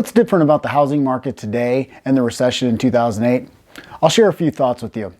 What's different about the housing market today and the recession in 2008? I'll share a few thoughts with you.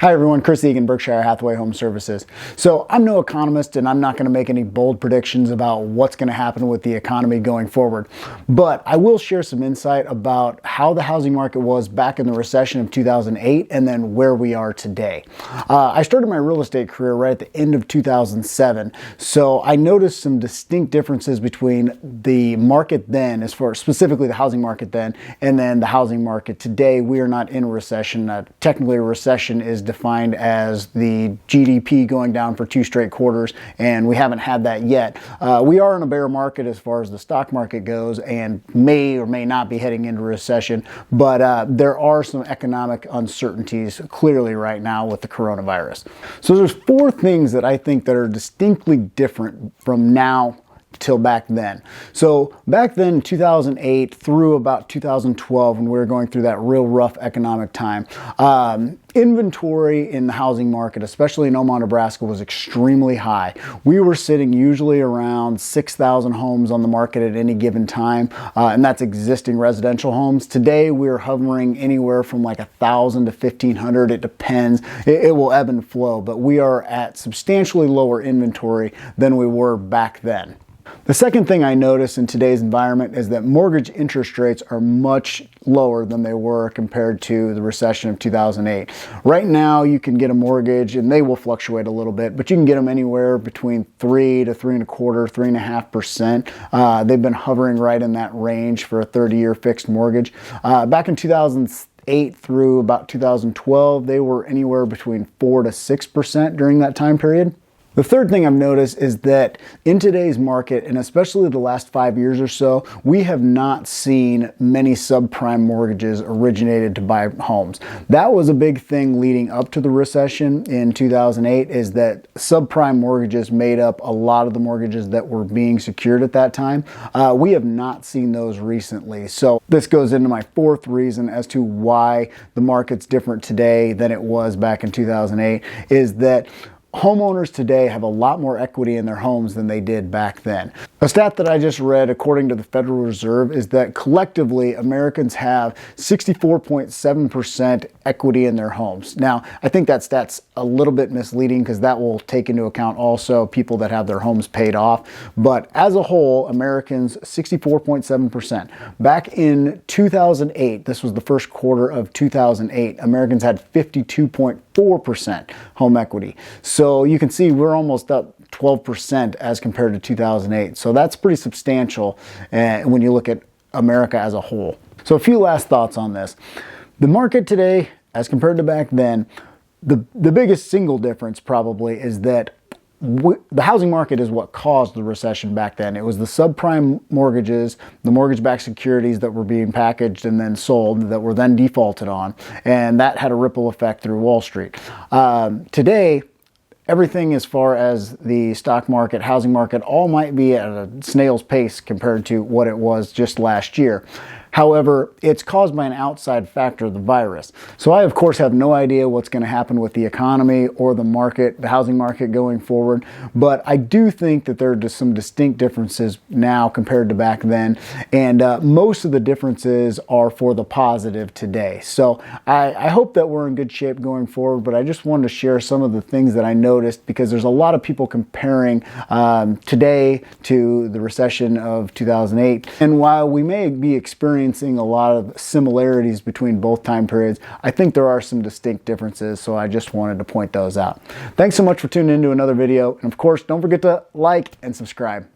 Hi everyone, Chris Egan, Berkshire Hathaway Home Services. So I'm no economist and I'm not going to make any bold predictions about what's going to happen with the economy going forward. But I will share some insight about how the housing market was back in the recession of 2008 and then where we are today. I started my real estate career right at the end of 2007. So I noticed some distinct differences between the market then, as far specifically the housing market then, and then the housing market today. We are not in a recession. Technically a recession is defined as the GDP going down for 2 straight quarters, and we haven't had that yet. We are in a bear market as far as the stock market goes and may or may not be heading into recession, but there are some economic uncertainties clearly right now with the coronavirus. So there's 4 things that I think that are distinctly different from now till back then. So back then, 2008 through about 2012, when we were going through that real rough economic time, inventory in the housing market, especially in Omaha, Nebraska, was extremely high. We were sitting usually around 6,000 homes on the market at any given time, and that's existing residential homes. Today, we're hovering anywhere from like 1,000 to 1,500. It depends. It will ebb and flow, but we are at substantially lower inventory than we were back then. The second thing I notice in today's environment is that mortgage interest rates are much lower than they were compared to the recession of 2008. Right now, you can get a mortgage, and they will fluctuate a little bit, but you can get them anywhere between 3 to 3.25%, 3.5%. They've been hovering right in that range for a 30-year fixed mortgage. Back in 2008 through about 2012, they were anywhere between 4 to 6% during that time period. The third thing I've noticed is that in today's market, and especially the last 5 years or so, we have not seen many subprime mortgages originated to buy homes. That was a big thing leading up to the recession in 2008, is that subprime mortgages made up a lot of the mortgages that were being secured at that time. We have not seen those recently. So this goes into my 4th reason as to why the market's different today than it was back in 2008, is that homeowners today have a lot more equity in their homes than they did back then. A stat that I just read, according to the Federal Reserve, is that collectively Americans have 64.7% equity in their homes. Now, I think that stat's a little bit misleading because that will take into account also people that have their homes paid off. But as a whole, Americans, 64.7%. Back in 2008, this was the first quarter of 2008, Americans had 52.4% home equity. So you can see we're almost up 12% as compared to 2008. So that's pretty substantial when you look at America as a whole. So a few last thoughts on this. The market today, as compared to back then, the biggest single difference probably is that the housing market is what caused the recession back then. It was the subprime mortgages, the mortgage-backed securities that were being packaged and then sold that were then defaulted on, and that had a ripple effect through Wall Street. Today, everything as far as the stock market, housing market, all might be at a snail's pace compared to what it was just last year. However, it's caused by an outside factor, the virus. So I, of course, have no idea what's going to happen with the economy or the market, the housing market going forward. But I do think that there are just some distinct differences now compared to back then. And most of the differences are for the positive today. So I hope that we're in good shape going forward. But I just wanted to share some of the things that I noticed, because there's a lot of people comparing today to the recession of 2008. And while we may be experiencing a lot of similarities between both time periods, I think there are some distinct differences, so I just wanted to point those out. Thanks so much for tuning in to another video, and of course, don't forget to like and subscribe.